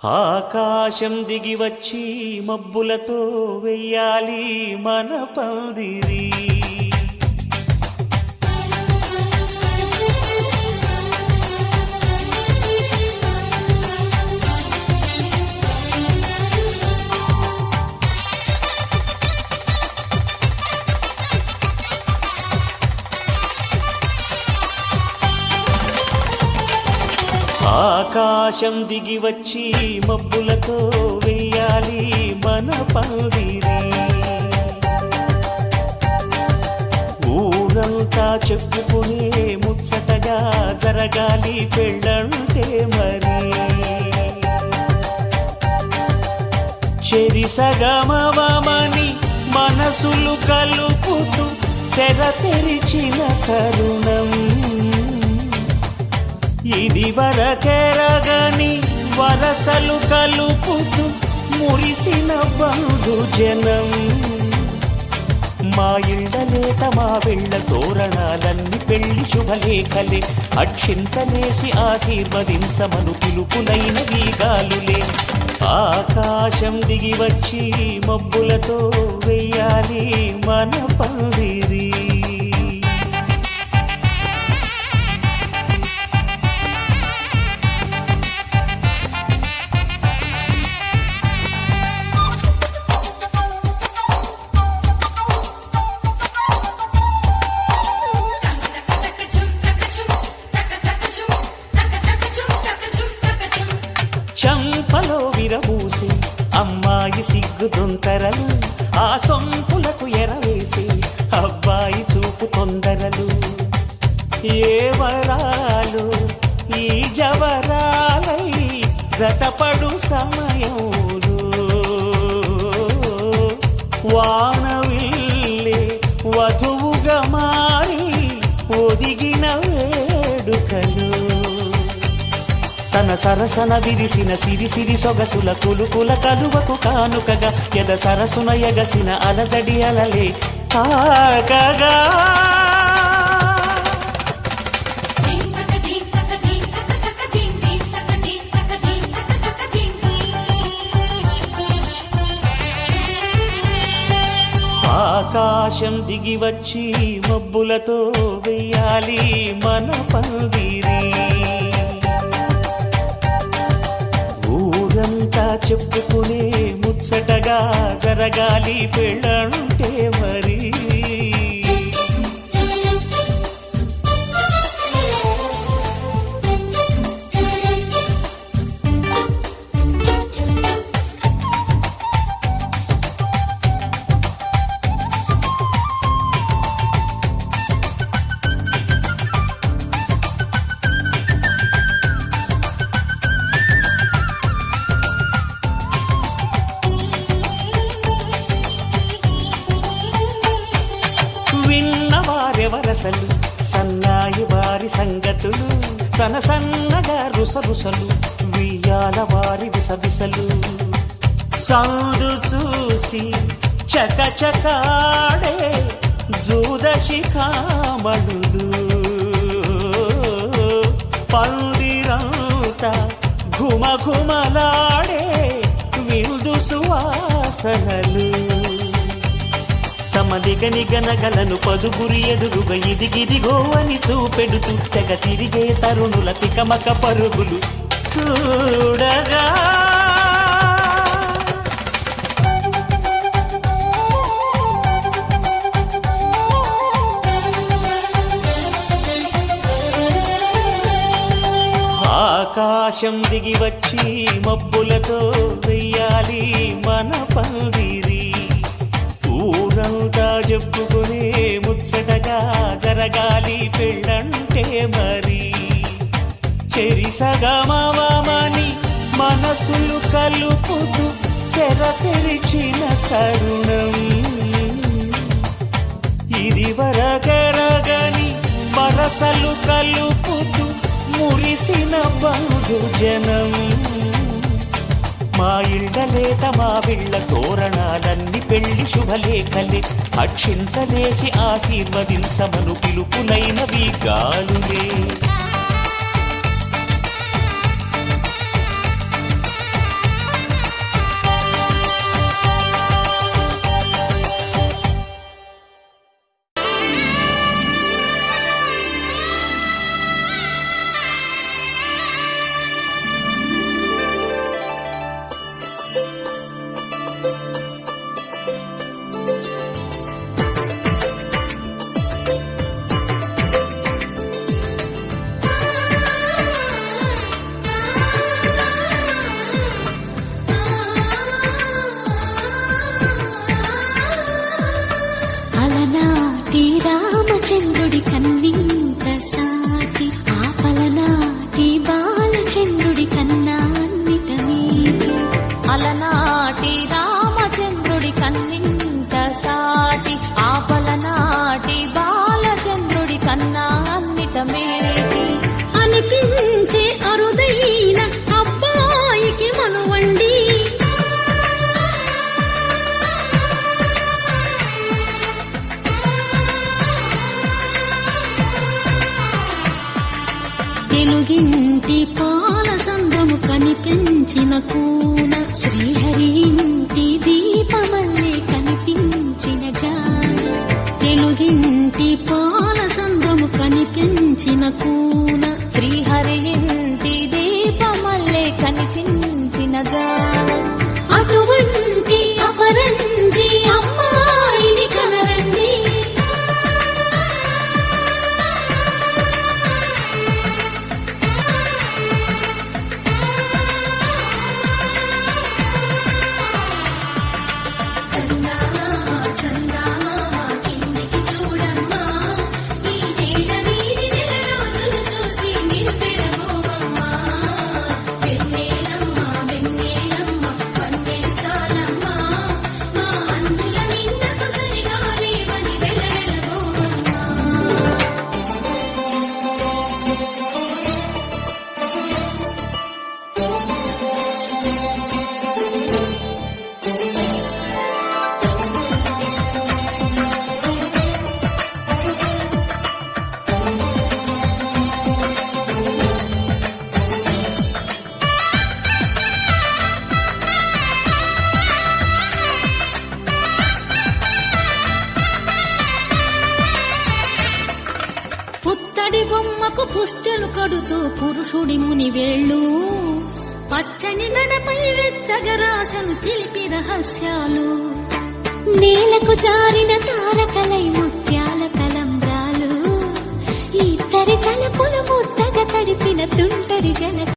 ఆకాశం దిగి వచ్చి మబ్బులతో వెయ్యాలి మన పందిరి. ఆకాశం దిగి వచ్చి మబ్బులతో వెయ్యాలి మన పందిరి. ఊరంతా చెప్పుకునే ముచ్చటగా జరగాలి పెళ్ళంటే మరి. చెరిసగమవమని మనసులు కలుపుతూ తెర తెరిచిన తరుణం ఇది వరకెరగని వరసలు కలుపుతూ మురిసిన బంధుజనం. మా ఇళ్ళలేత మా వెళ్ళ తోరణాలన్నీ పెళ్లి శుభలేఖలే. అక్షింతలేసి ఆశీర్వదించమను పిలుపులైన వీగాలులే. ఆకాశం దిగి వచ్చి మబ్బులతో వెయ్యాలి మన పందిరి. చంపలో విరబూసి అమ్మాయి సిగ్గు దొంతరలు, ఆ సొంపులకు ఎరవేసి అబ్బాయి చూపు తొందరలు. ఏ వరాలు ఈ జవరాలై జతపడు సమయంలో వానవిల్లే వధువుగా మారి ఒదిగిన వేడుకలు. తన సరసన విరిసిన సిరిసిరి సొగసుల కులుకుల కలువకు కానుకగా ఎద సరసున ఎగసిన అలజడి అలలే తాకగా. ఆకాశం దిగి వచ్చి మబ్బులతో వెయ్యాలి మన పందిరి. ఊరంతా చెప్పుకునే ముచ్చటగా జరగాలి పెళ్ళంటే మరి. వరసలు సన్నాయి వారి సంగతులు సనసన్నగా రుసరుసలు వియ్యాల వారి విసవిసలు. సౌదు చూసి చకచకాడే జూదశిఖామణులు పందిరంతా ఘుమఘుమలాడే విందు సువాసనలు. తమ నిగనగలను పదుగురి ఎదురుగా ఇదిగిదిగో అని చూపెడుతూ తెగ తిరిగే తరుణుల తికమక పరుగులు చూడగా. ఆకాశం దిగి వచ్చి మబ్బులతో వెయ్యాలి మన పందిరి. ఊరంతా చెప్పుకునే ముచ్చటగా జరగాలి పెళ్ళంటే మరి. చెరిసగమవమని మనసులు కలుపుతూ తెర తెరిచిన తరుణం ఇది వరకెరగని వరసలు కలుపుతూ మురిసిన బంధుజనం. మా ఇళ్ళలేత మా వీళ్ళ తోరణాలన్నీ పెళ్లి శుభలేఖలే. అక్షింతలేసి ఆశీర్వదించమను పిలుపులైన వీగాలులే. కూన శ్రీహరి ఇంటి దీపమల్లే కనిపించిన జాడ తెలుగింటి పాల సంద్రము కనిపించిన కూన శ్రీహరి ఇంటి దీపమల్లే కనిపించిన గాడ అటువంటి అపరంజి అమ్మాయిని కనరండి పుత్తడి బొమ్మకు పుస్తెలు కడుతూ పురుషుడి ముని వేళ్ళు పచ్చని నడపై వెచ్చగరాసను చిలిపి రహస్యాలు నేలకు జారిన తారకలై ముత్యాల తలంబ్రాలు ఇద్దరి తలపులు ముద్దగా తడిపిన తుంటరి జన